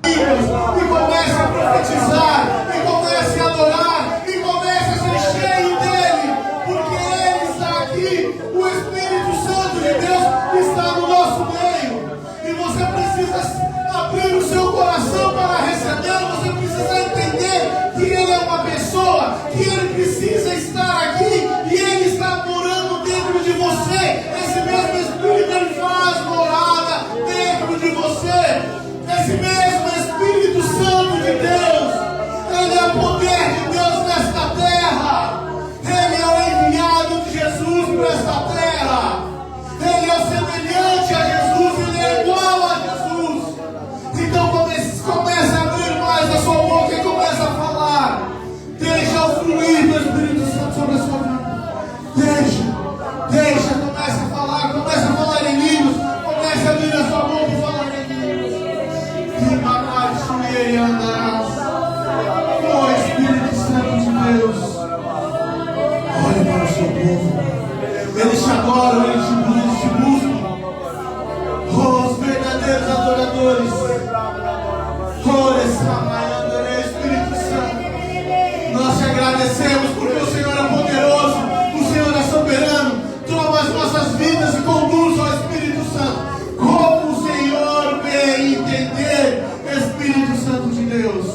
línguas, e comece a profetizar, e comece a adorar, e comece a ser cheio dele, porque ele está aqui, o Espírito Santo de Deus está no nosso meio, e você precisa abrir o seu coração para recebê-lo, você precisa entender que ele é uma pessoa, que ele precisa estar aqui, e ele está morando dentro de você. Esse mesmo Espírito ele faz morada dentro de você. Esse mesmo Espírito Santo de Deus, ele é o poder de Deus nesta terra. Ele é o enviado de Jesus para esta terra. Ele é o semelhante a Jesus, ele é igual a Jesus. Então comece a abrir mais a sua boca e comece a falar. Deixa o fluir do Espírito Santo sobre a sua vida. Deixa, comece a falar em línguas, comece a abrir a sua boca e falar em línguas. E andarás. Oh Espírito Santo de Deus, olha para o seu povo. Eles te adoram, eles te buscam. Oh, os verdadeiros adoradores. Oh, Espírito Santo, nós te agradecemos porque o Senhor é poderoso, o Senhor é soberano. Toma as nossas vidas e conduz ao Espírito Santo como o Senhor bem entender. Espírito Santo de Deus,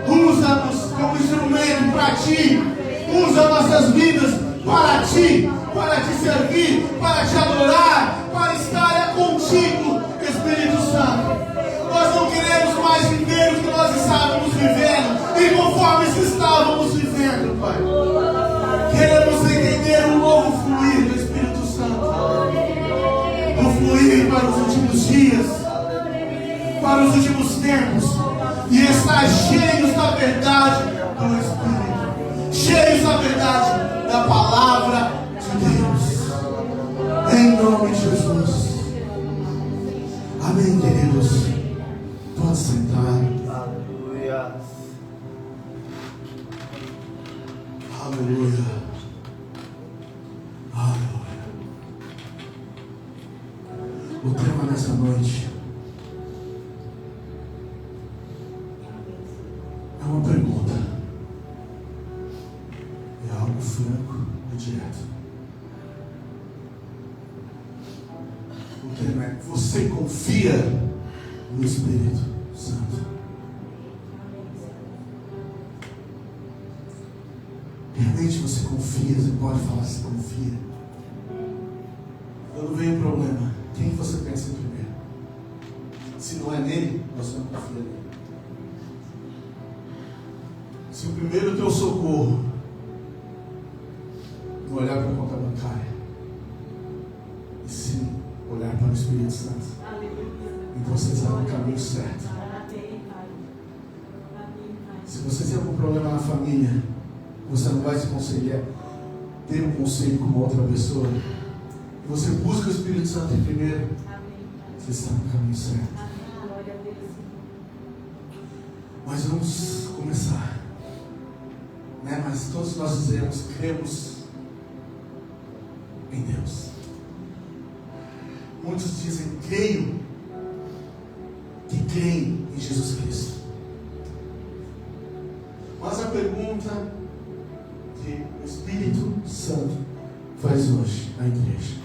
usa-nos como instrumento para ti, usa nossas vidas para ti, para te servir, para te adorar, para estar contigo, Espírito Santo. Nós não queremos mais viver o que nós estávamos vivendo e conforme estávamos vivendo, Pai. Queremos entender o novo fluir do Espírito Santo, o fluir para os últimos dias, para os últimos tempos, e estar cheios da verdade do Espírito, cheios da verdade da palavra de Deus, em nome de Jesus. Amém, queridos. Pode sentar. Aleluia. Aleluia. Aleluia. O tema nessa noite é uma pergunta. É algo franco e direto. O tema é: você confia no Espírito Santo? Realmente você confia? Você pode falar se confia? Quando vem o problema, quem você pensa em primeiro? Se não é nele, você não confia nele. Se o primeiro teu socorro não olhar para a conta bancária, e sim olhar para o Espírito Santo, então você está no caminho certo. Se você tem algum problema na família, você não vai se conselhar, ter um conselho com uma outra pessoa, e você busca o Espírito Santo em primeiro, você está no caminho certo. Mas vamos começar. Mas todos nós dizemos, cremos em Deus. Muitos dizem, creio, que creem em Jesus Cristo. Mas a pergunta que o Espírito Santo faz hoje na igreja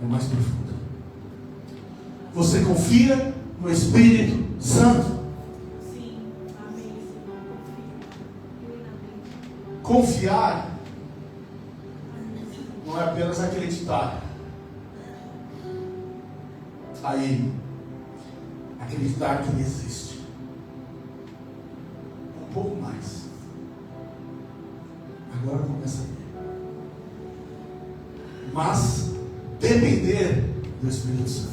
é mais profunda. Você confia no Espírito Santo? Confiar não é apenas acreditar. Aí, acreditar que ele existe. Um pouco mais. Agora começa a ver. Mas depender do Espírito Santo.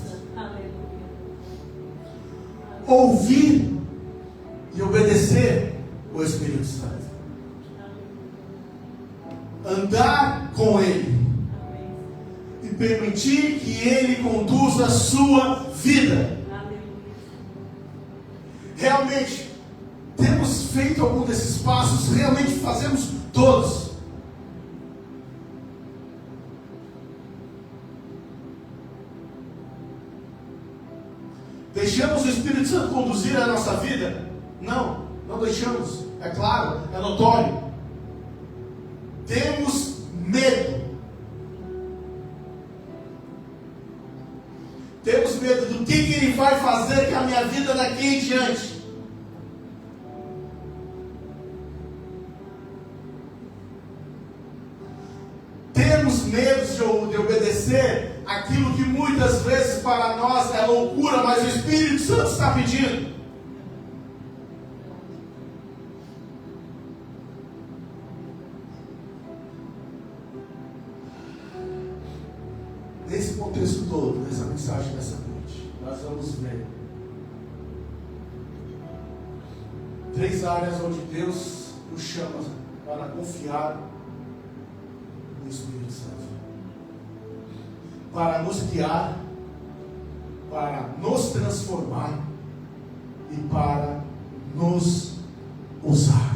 Ouvir e obedecer o Espírito Santo. Andar com Ele e permitir que Ele conduza a sua vida. Realmente, temos feito algum desses passos? Realmente fazemos todos? Deixamos o Espírito Espírito Santo conduzir a nossa vida? Não, não deixamos. É claro, é notório. Temos medo. Temos medo do que Ele vai fazer com a minha vida daqui em diante. Temos medo de obedecer aquilo que muitas vezes para nós é loucura, mas o Espírito Santo está pedindo. Nesse contexto todo, nessa mensagem dessa noite, nós vamos ver 3 áreas onde Deus nos chama para confiar no Espírito Santo, para nos guiar, para nos transformar e para nos usar.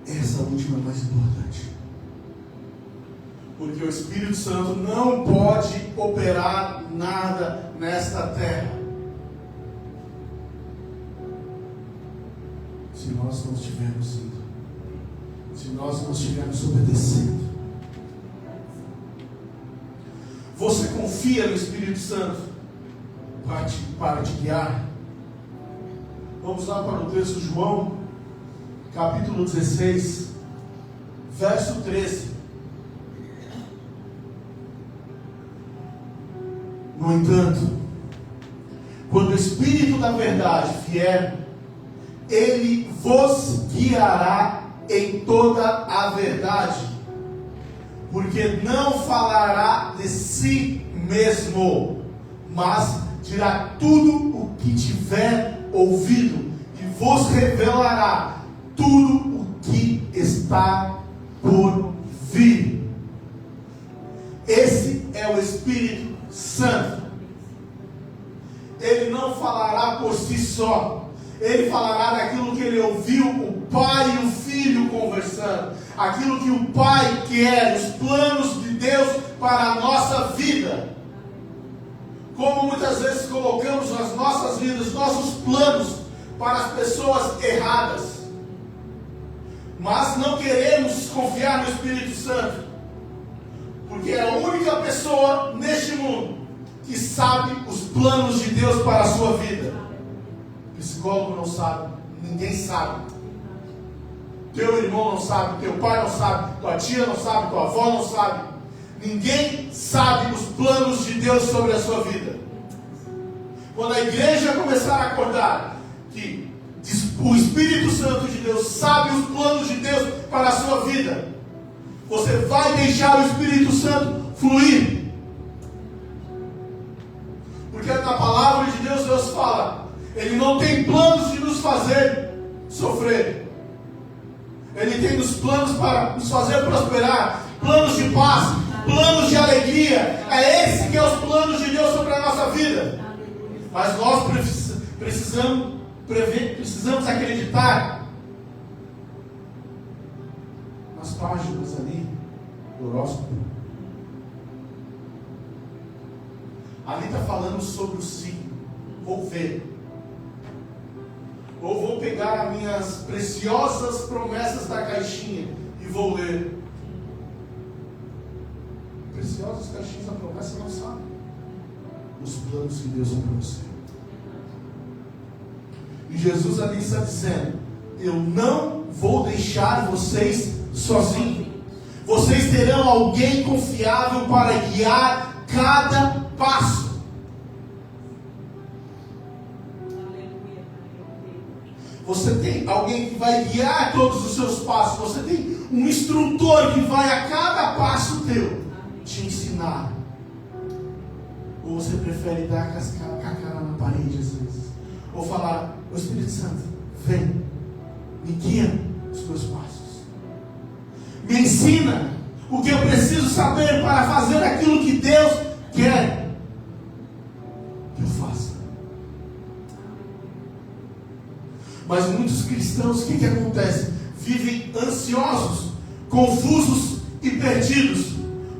Essa última é mais importante. Porque o Espírito Santo não pode operar nada nesta terra se nós não estivermos indo, se nós não estivermos obedecendo. Você confia no Espírito Santo para te guiar? Vamos lá para o texto de João, capítulo 16, verso 13. No entanto, quando o Espírito da verdade vier, Ele vos guiará em toda a verdade, porque não falará de si mesmo, mas dirá tudo o que tiver ouvido, e vos revelará tudo o que está por vir. Esse é o Espírito Santo. Ele não falará por si só. Ele falará daquilo que ele ouviu o Pai e o Filho conversando, aquilo que o Pai quer, os planos de Deus para a nossa vida. Como muitas vezes colocamos nas nossas vidas nossos planos para as pessoas erradas, mas não queremos confiar no Espírito Santo, porque é a única pessoa neste mundo que sabe os planos de Deus para a sua vida. O psicólogo não sabe, ninguém sabe. Teu irmão não sabe, teu pai não sabe, tua tia não sabe, tua avó não sabe. Ninguém sabe os planos de Deus sobre a sua vida. Quando a igreja começar a acordar que o Espírito Santo de Deus sabe os planos de Deus para a sua vida, você vai deixar o Espírito Santo fluir. Porque na palavra de Deus, Deus fala, Ele não tem planos de nos fazer sofrer. Ele tem os planos para nos fazer prosperar, planos de paz, planos de alegria. É esse que é os planos de Deus sobre a nossa vida. Mas nós precisamos acreditar nas páginas ali do horóscopo. Ali está falando sobre o signo. Vou ver. Ou vou pegar as minhas preciosas promessas da caixinha e vou ler. Preciosas caixinhas da promessa não sabem os planos que Deus tem para você. E Jesus ali está dizendo: eu não vou deixar vocês sozinhos. Vocês terão alguém confiável para guiar cada passo. Você tem alguém que vai guiar todos os seus passos. Você tem um instrutor que vai a cada passo teu te ensinar. Ou você prefere dar com a cara na parede às vezes, ou falar: o Espírito Santo, vem, me guia os teus passos, me ensina o que eu preciso saber para fazer aquilo que Deus quer que eu faça. Mas muitos cristãos, o que acontece? Vivem ansiosos, confusos e perdidos,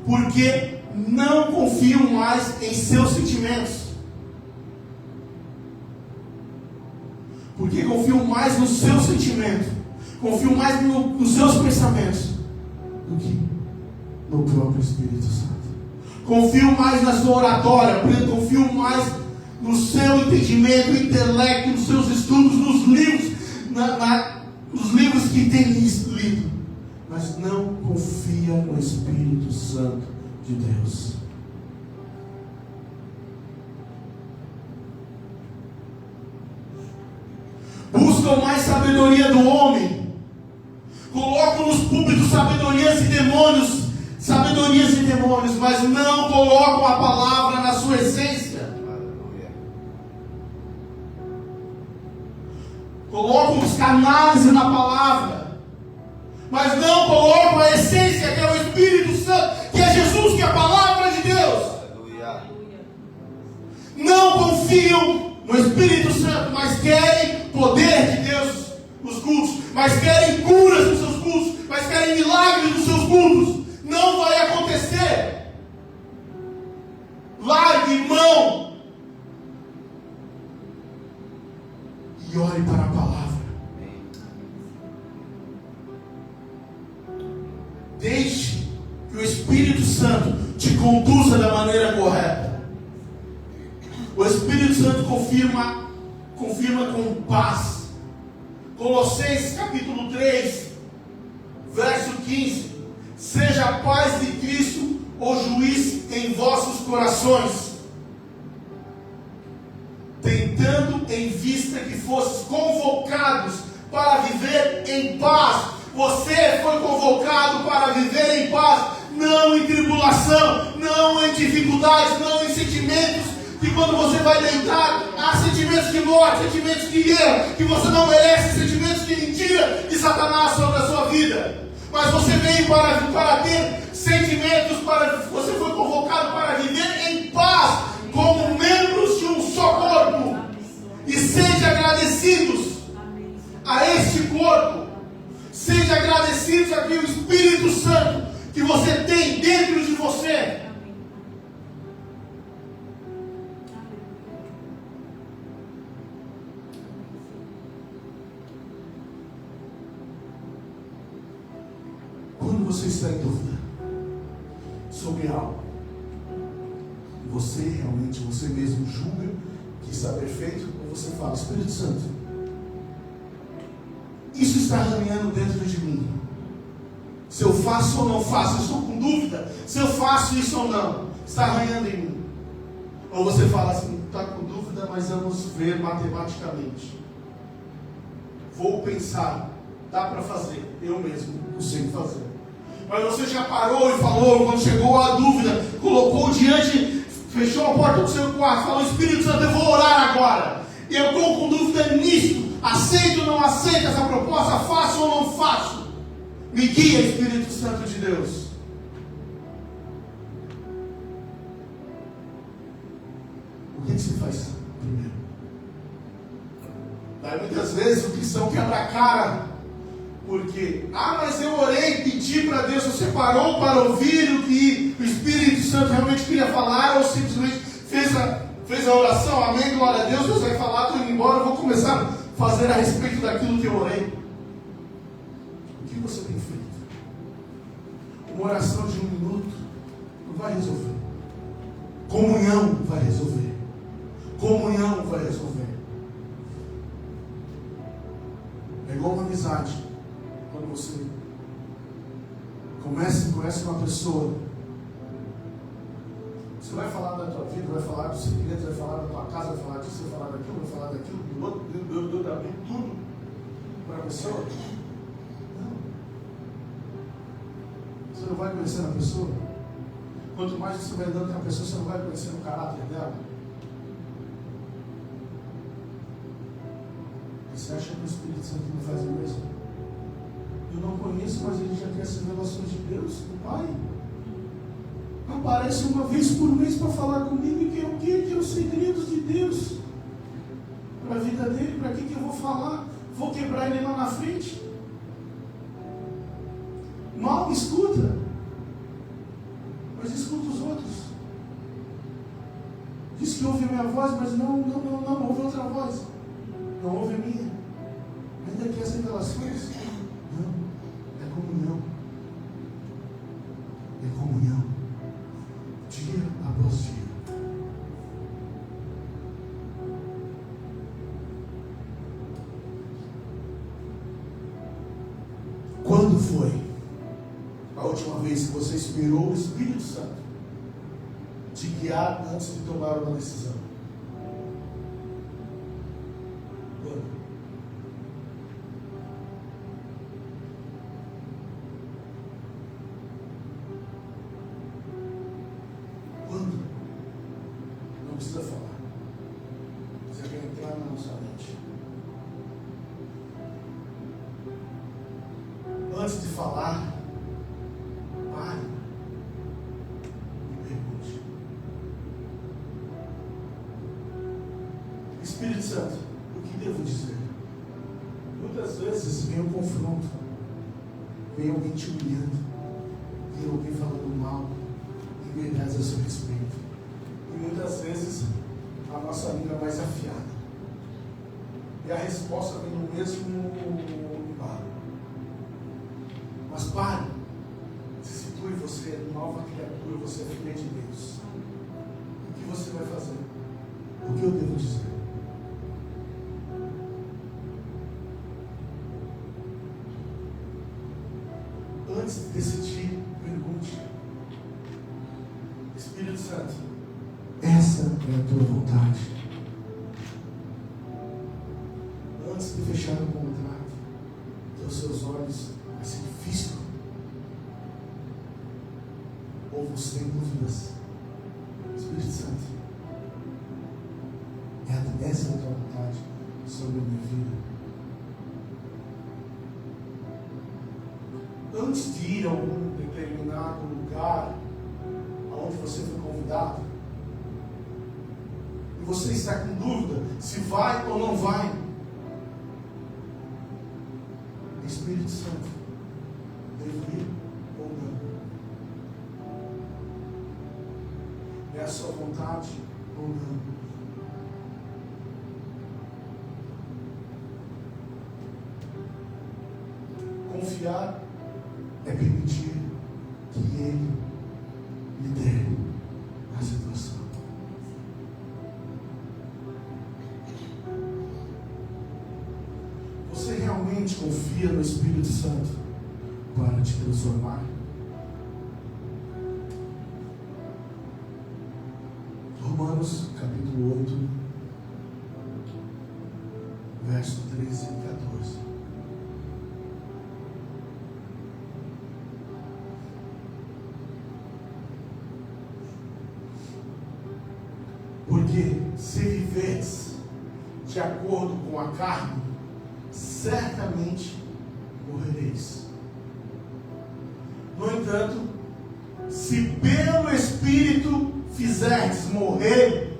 porque não confiam mais em seus sentimentos. Porque confiam mais no seu sentimento, confiam mais nos seus pensamentos do que no próprio Espírito Santo. Confiam mais na sua oratória, confiam mais no seu entendimento, intelecto, nos seus estudos, nos livros, nos livros que tem lido, mas não confia no Espírito Santo de Deus. Buscam mais sabedoria do homem, colocam nos púlpitos sabedorias e demônios, mas não colocam a palavra na sua essência. Colocam os canais na palavra, mas não colocam a essência, que é o Espírito Santo, que é Jesus, que é a palavra de Deus. Não confiam no Espírito Santo, mas querem poder de Deus nos cultos, mas querem curas nos seus cultos, mas querem milagres nos seus cultos. Não vai acontecer. Largue mão e ore para a palavra. Deixe que o Espírito Santo te conduza da maneira correta. O Espírito Santo confirma com paz. Colossenses capítulo 3, verso 15. Seja a paz de Cristo o juiz em vossos corações, tentando em vista que fosses convocados para viver em paz. Você foi convocado para viver em paz, não em tribulação, não em dificuldades, não em sentimentos que quando você vai deitar, há sentimentos de morte, sentimentos de erro, que você não merece, sentimentos de mentira de Satanás sobre a sua vida. Mas você veio para ter sentimentos, você foi convocado para viver em paz, como membros de um só corpo. E sede agradecidos a este corpo. Sede agradecidos a que o Espírito Santo que você tem dentro de você. Quando você está em dúvida sobre algo, você mesmo julga que está perfeito, ou você fala: Espírito Santo, isso está arranhando dentro de mim. Se eu faço ou não faço, eu estou com dúvida se eu faço isso ou não, está arranhando em mim. Ou você fala assim: está com dúvida, mas vamos ver matematicamente. Vou pensar, dá para fazer, eu mesmo consigo fazer. Mas você já parou e falou, quando chegou a dúvida, colocou diante, fechou a porta do seu quarto, falou: Espírito Santo, eu vou orar agora. Eu estou com dúvida nisso. Aceito ou não aceito essa proposta? Faço ou não faço? Me guia, Espírito Santo de Deus. O que se faz primeiro? Daí muitas vezes o cristão quebra a cara. Porque, mas eu orei, pedi para Deus. Você parou para ouvir o que o Espírito Santo realmente queria falar, ou simplesmente fez a oração, amém, glória a Deus, Deus vai falar, estou indo embora, eu vou começar a fazer a respeito daquilo que eu orei. O que você tem feito? Uma oração de 1 minuto não vai resolver. Comunhão vai resolver. Comunhão vai resolver. É igual uma amizade. Quando você conhece uma pessoa, você vai falar da tua vida, vai falar dos segredos, vai falar da tua casa, vai falar disso, vai falar daquilo, vai falar daquilo, do outro, do abrir tudo para a pessoa. Não. Você não vai conhecendo a pessoa. Quanto mais você vai andando com a pessoa, você não vai conhecendo o caráter dela. Você acha que o Espírito Santo não faz o mesmo? Eu não conheço, mas ele já tem as revelações de Deus, do Pai. Aparece uma vez por mês para falar comigo e que é os segredos de Deus para a vida dele. Para que eu vou falar? Vou quebrar ele lá na frente? Mal escuta, mas escuta os outros. Você ouve a minha voz, mas não ouve outra voz. Não ouve a minha. Ainda que as revelações? Não. É comunhão. É comunhão. Dia após dia. Quando foi a última vez que você esperou o Espírito Santo te guiar antes de tomar uma decisão? Quando? Quando? Não precisa falar. Você quer entrar na nossa mente. Antes de falar, pare e pergunte. Espírito Santo, o que devo dizer? Muitas vezes vem um confronto, vem alguém te humilhando, vem alguém falando mal, em verdade a seu respeito. E muitas vezes a nossa língua é mais afiada. E a resposta vem no mesmo embalo. Mas pare, se situe, você é nova criatura, você é filha de Deus. O que você vai fazer? O que eu devo dizer? Antes de decidir, pergunte. Espírito Santo, essa é a tua vontade. Antes de fechar o contrato, que os seus olhos vai ser difícil. Ou você tem dúvidas? Espírito Santo, essa é a tua vontade sobre a minha vida. Antes de ir a algum determinado lugar aonde você foi convidado, e você está com dúvida se vai ou não vai, Espírito Santo, devo ir ou não? É a sua vontade ou não? Confiar é permitir que Ele lidere a situação. Você realmente confia no Espírito Santo para te transformar? Romanos capítulo 8, verso 13 e 14. Porque se viveres de acordo com a carne, certamente morrereis. No entanto, se pelo Espírito fizerdes morrer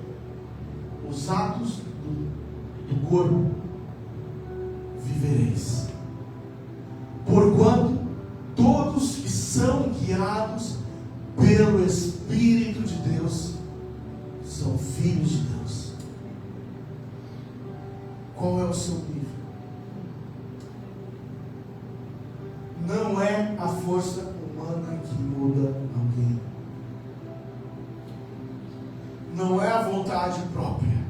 os atos do corpo, vivereis. Porquanto todos que são guiados pelo Espírito de Deus são filhos de Deus. Qual é o seu nível? Não é a força humana que muda alguém. Não é a vontade própria,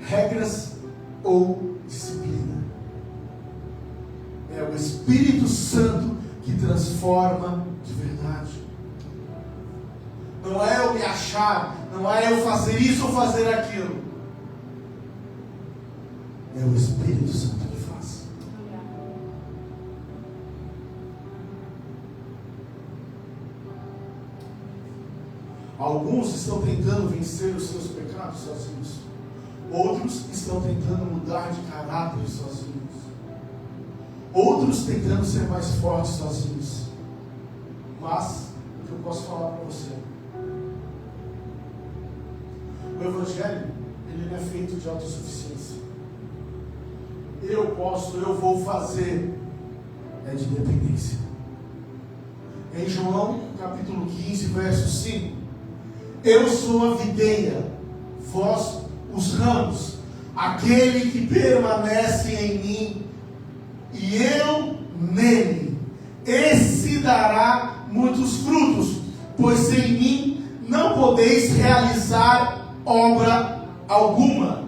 regras ou disciplina. É o Espírito Santo que transforma de verdade. Não é eu me achar, não é eu fazer isso ou fazer aquilo. É o Espírito Santo que faz. Alguns estão tentando vencer os seus pecados sozinhos. Outros estão tentando mudar de caráter sozinhos. Outros tentando ser mais fortes sozinhos. Mas, o que eu posso falar para você? O Evangelho, ele não é feito de autossuficiência. Eu posso, eu vou fazer. É de dependência. Em João, capítulo 15, verso 5. Eu sou a videira, vós os ramos. Aquele que permanece em mim e eu nele, esse dará muitos frutos, pois sem mim não podeis realizar obra alguma.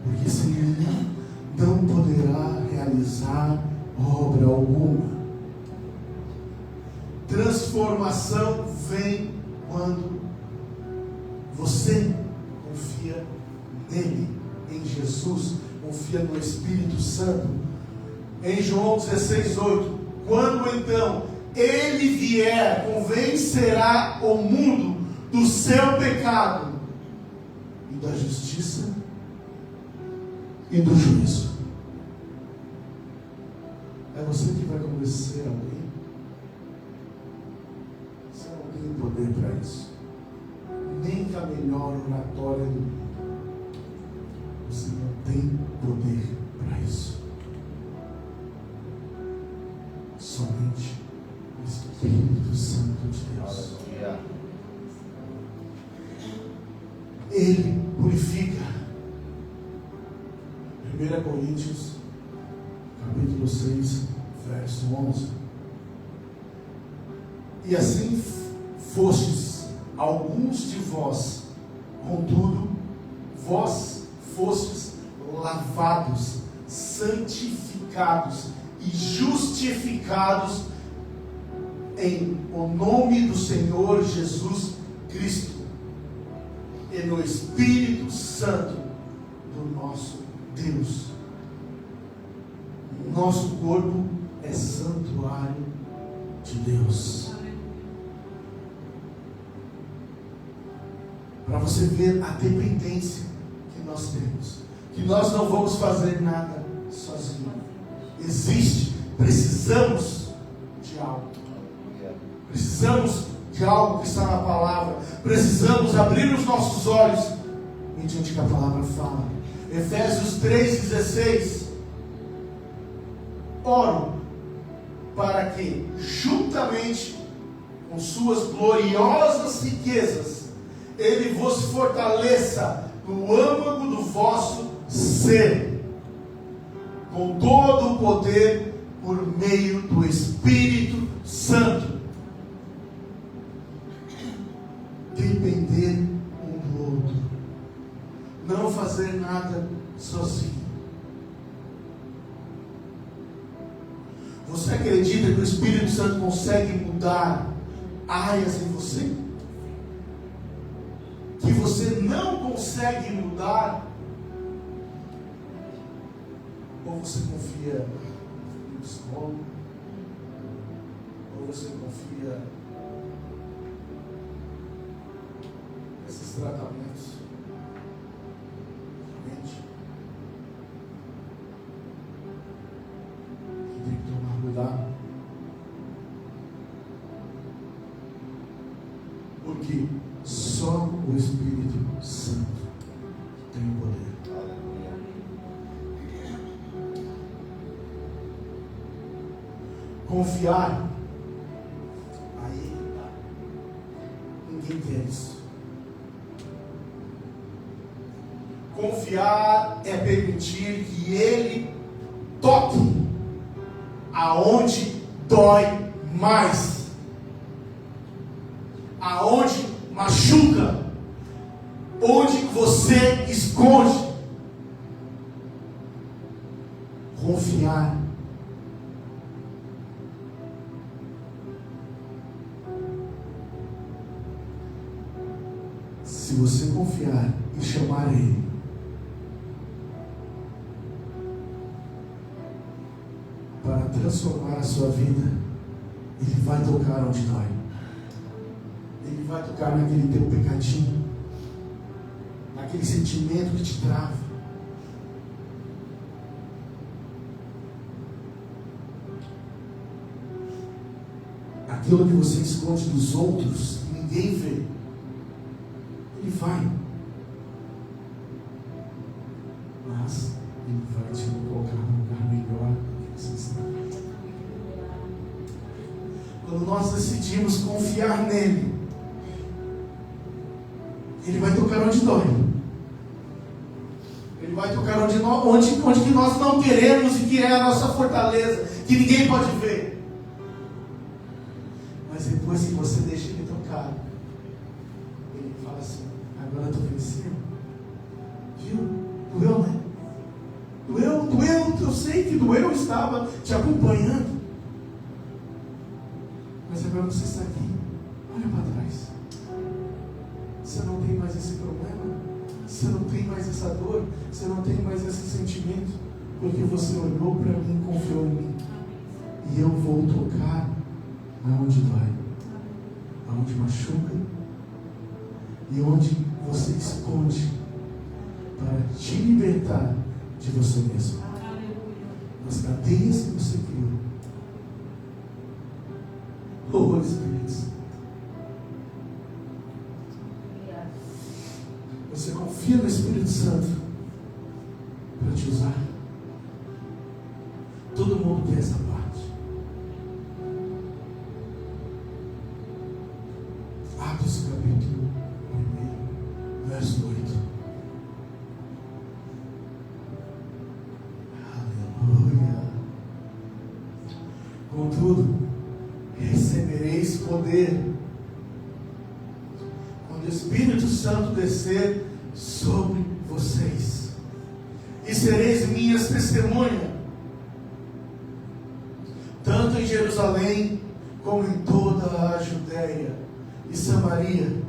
Porque sem mim não poderá realizar obra alguma. Transformação vem quando você confia nele, em Jesus, confia no Espírito Santo. Em João 16:8, quando então ele vier, convencerá o mundo do seu pecado e da justiça e do juízo. É você que vai convencer alguém. Você não tem poder para isso. Nem com a melhor oratória do mundo. Você não tem poder para isso. Somente o Espírito Santo de Deus. Ele purifica. 1 Coríntios, capítulo 6, verso 11. E assim fostes alguns de vós, contudo, vós fostes lavados, santificados e justificados em o nome do Senhor Jesus Cristo e no Espírito Santo do nosso Deus. Nosso corpo é santuário de Deus. Para você ver a dependência que nós temos, que nós não vamos fazer nada sozinhos. Precisamos de algo. Precisamos de algo que está na palavra. Precisamos abrir os nossos olhos mediante que a palavra fala. Efésios 3,16. Oro para que, juntamente com suas gloriosas riquezas, Ele vos fortaleça no âmago do vosso ser, com todo o poder por meio do Espírito Santo. Depender um do outro. Não fazer nada sozinho. Você acredita que o Espírito Santo consegue mudar áreas em você? Que você não consegue mudar? Ou você confia no psicólogo? Ou você confia nesses tratamentos? Realmente, que tem que tomar cuidado. Porque só o Espírito Santo tem o poder. Confiar, aí ninguém quer isso. Confiar é permitir que Ele toque aonde dói mais, aonde machuca, onde você esconde. Confiar. Se você confiar e chamar Ele, para transformar a sua vida, Ele vai tocar onde dói. Ele vai tocar naquele teu pecadinho, naquele sentimento que te trava. Aquilo que você esconde dos outros, que ninguém vê. Ele vai. Mas Ele vai te colocar num lugar melhor do que você está. Quando nós decidimos confiar nele, Ele vai tocar tocar onde dói. Ele vai tocar onde que nós não queremos e que é a nossa fortaleza, que ninguém pode ver. Mas depois que você deixa Ele tocar, Ele fala assim: agora eu estou vencendo. Viu? Doeu, né? Doeu, eu sei que doeu, eu estava te acompanhando. Mas agora você está aqui. Olha para trás. Você não tem mais esse problema. Você não tem mais essa dor. Você não tem mais esse sentimento. Porque você olhou para mim e confiou em mim. E eu vou tocar aonde dói, aonde machuca e onde você esconde, para te libertar de você mesmo, das cadeias que você criou. Oh, Espírito Santo, você confia no Espírito Santo para te usar? Todo mundo quer essa parte. Atos capítulo 1, verso 8. Aleluia. Contudo, recebereis poder quando o Espírito Santo descer sobre vocês, e sereis minhas testemunhas, tanto em Jerusalém como em toda a Judéia e Samaria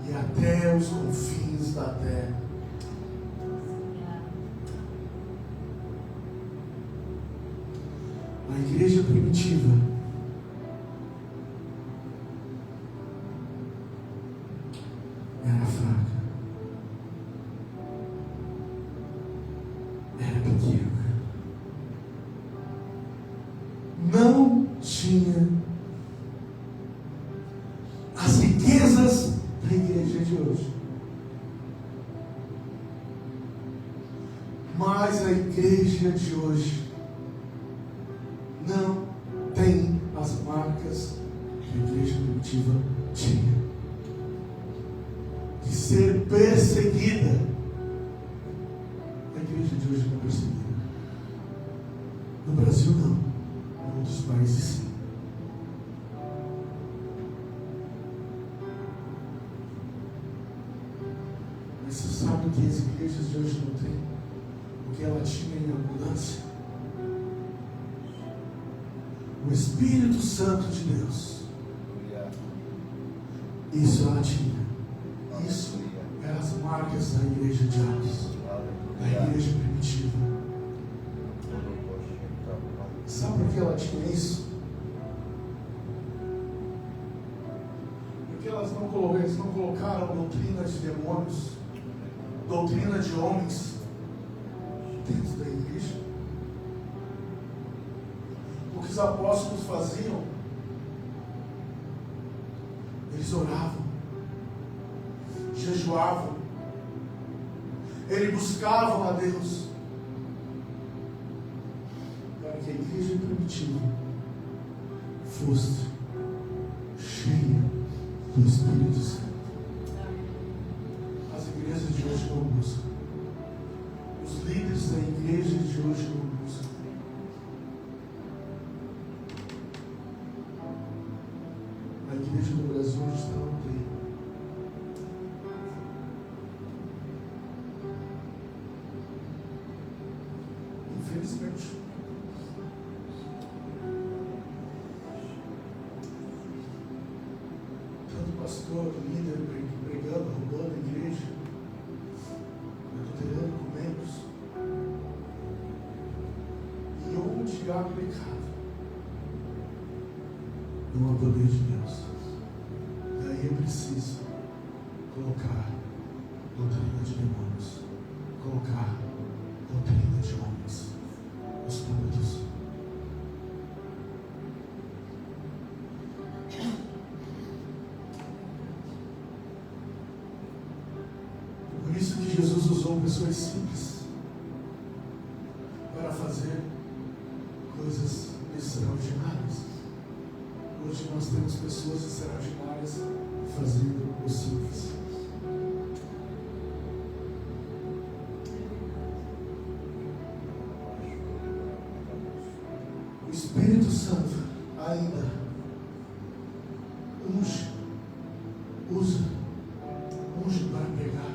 e até os confins da terra. A igreja primitiva era fraca, era pequena, não tinha as riquezas da igreja de hoje. Mas a igreja de hoje não tem as marcas que a igreja primitiva tinha, de ser perseguida. A igreja de hoje não é perseguida. No Brasil não, em outros países sim. Mas você sabe o que as igrejas de hoje não têm? O que ela tinha em abundância? O Espírito Santo de Deus. Isso ela tinha. Isso eram as marcas da igreja de Atos, da igreja primitiva. Sabe por que ela tinha isso? Porque eles não colocaram doutrina de demônios, doutrina de homens dentro da igreja. O que os apóstolos faziam? Eles oravam, jejuavam, eles buscavam a Deus, para que a igreja primitiva fosse cheia do Espírito Santo. As igrejas de hoje não buscam. Os líderes da igreja de hoje não buscam. A igreja do Brasil hoje está no meio. Infelizmente. Tanto pastor, líder pregando, roubando a igreja, adulterando com membros. E onde há pecado, não há poder de Deus. Daí eu preciso colocar doutrina de demônios, colocar doutrina de homens nos púlpitos. Por isso que Jesus usou pessoas simples para fazer coisas extraordinárias. Hoje nós temos pessoas extraordinárias fazendo o simples. Espírito Santo ainda usa para pregar,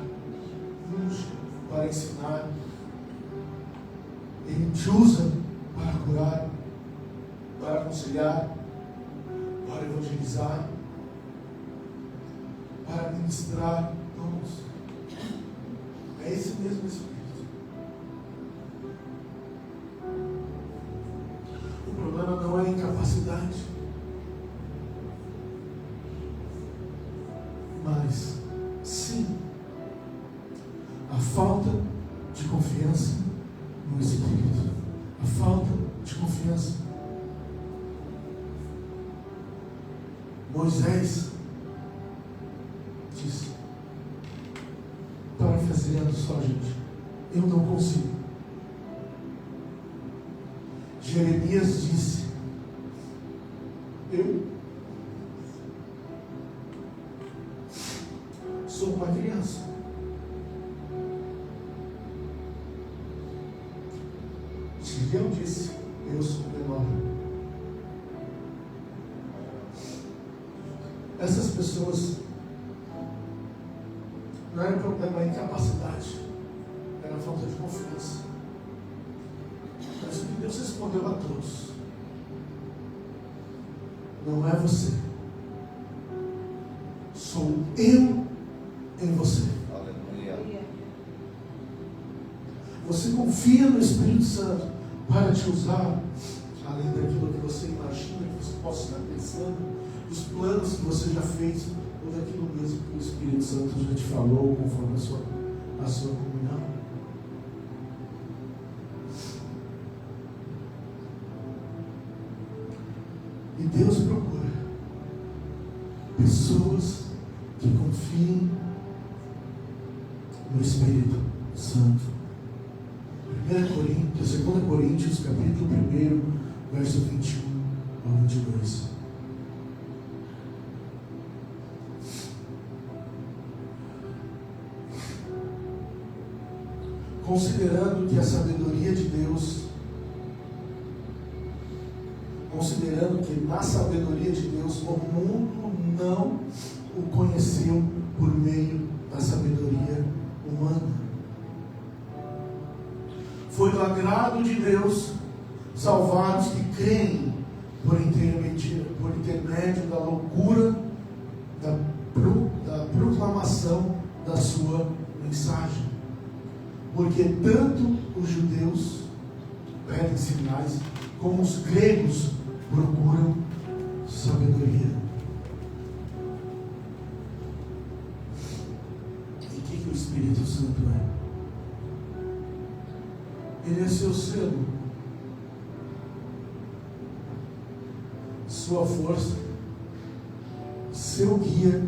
unge para ensinar, Ele te usa para curar, para aconselhar, para evangelizar, para ministrar. Vamos, é esse mesmo Espírito. O problema não é a incapacidade, mas sim a falta de confiança no Espírito, a falta de confiança. Moisés disse, parafraseando só, gente, eu não consigo. Jeremias disse, eu sou uma criança. Gideão disse, eu sou menor. Essas pessoas, não era problema a incapacidade, era a falta de confiança. Mas o que Deus respondeu a todos, não é você, sou eu em você. Aleluia. Você confia no Espírito Santo para te usar, além daquilo que você imagina, que você possa estar pensando, dos planos que você já fez, ou daquilo mesmo que o Espírito Santo já te falou, conforme a sua comunhão. E Deus procura pessoas que confiem no Espírito Santo. 2 Coríntios, capítulo 1, verso 21 ao 22. Considerando que a sabedoria de Deus, considerando que na sabedoria de Deus o mundo não o conheceu por meio da sabedoria humana. Foi do agrado de Deus salvar os que creem por intermédio da loucura da proclamação da sua mensagem. Porque tanto os judeus pedem sinais, como os gregos procuram sabedoria. E o que o Espírito Santo é? Ele é seu selo, sua força, seu guia,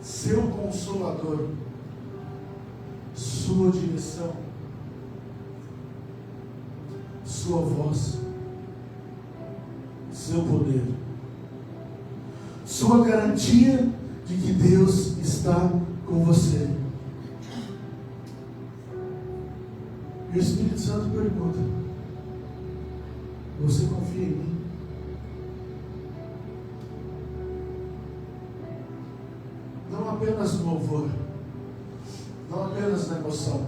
seu consolador, sua direção, sua voz, seu poder, sua garantia de que Deus está com você. E o Espírito Santo pergunta, você confia em mim? Não apenas no louvor, não apenas na emoção,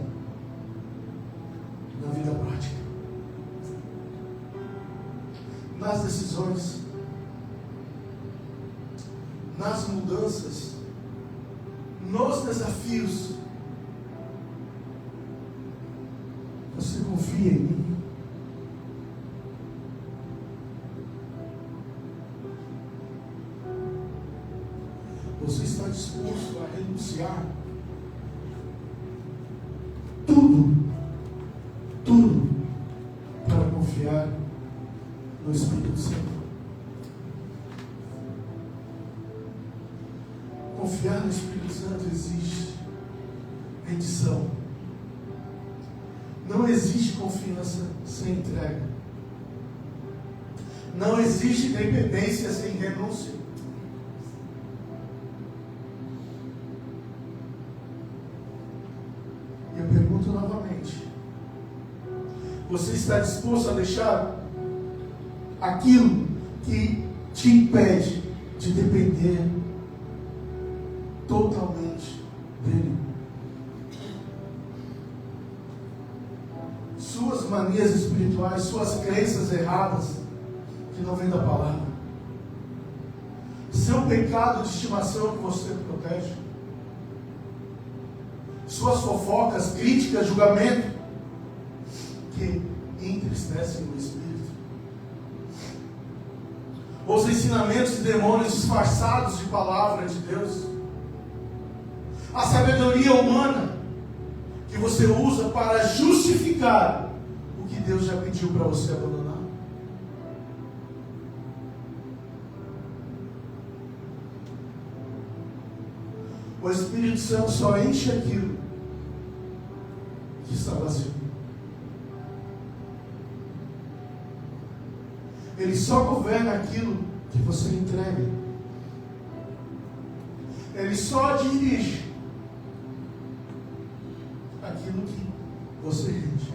na vida prática, nas decisões, nas mudanças, nos desafios. Você confia em mim? Você está disposto a renunciar tudo para confiar no Espírito Santo? Confiar no Espírito Santo exige rendição. Não existe confiança sem entrega. Não existe dependência sem renúncia. E eu pergunto novamente: você está disposto a deixar aquilo que te impede de depender totalmente dele. Suas manias espirituais, suas crenças erradas que não vêm da palavra, seu pecado de estimação que você protege, suas fofocas, críticas, julgamento que entristecem o Espírito, os ensinamentos de demônios disfarçados de palavra de Deus, a sabedoria humana que você usa para justificar o que Deus já pediu para você abandonar. O Espírito Santo só enche aquilo que está vazio. Ele só governa aquilo que você entrega. Ele só dirige aquilo que você rende.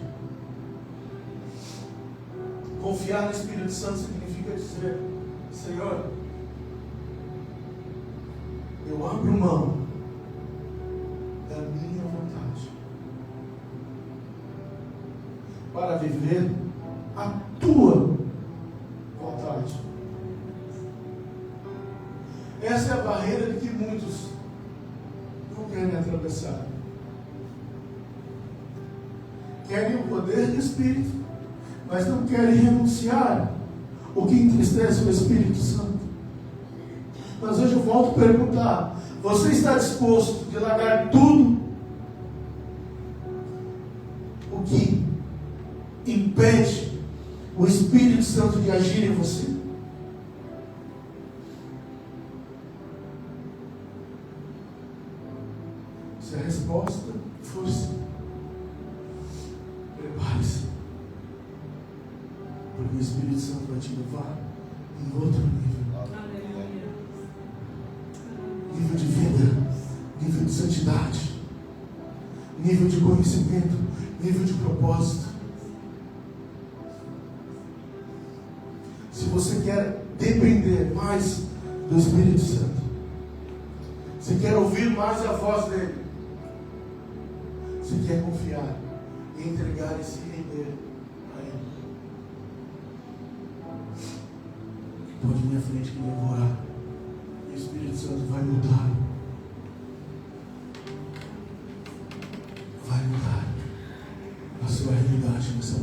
Confiar no Espírito Santo significa dizer: Senhor, eu abro mão da minha vontade para viver a tua vontade. Essa é a barreira que muitos não querem atravessar. Querem o poder do Espírito, mas não querem renunciar o que entristece o Espírito Santo. Mas hoje eu volto a perguntar: você está disposto de largar tudo o que impede o Espírito Santo de agir em você? Se a resposta for sim, prepare-se, porque o Espírito Santo vai te levar em outro nível. Nível de vida, nível de santidade, nível de conhecimento, nível de propósito. Se você quer depender mais do Espírito Santo, se quer ouvir mais a voz dele, se quer confiar e entregar e se render a ele, pode vir à frente que eu vou orar. O Espírito Santo vai mudar. Vai mudar a sua realidade nessa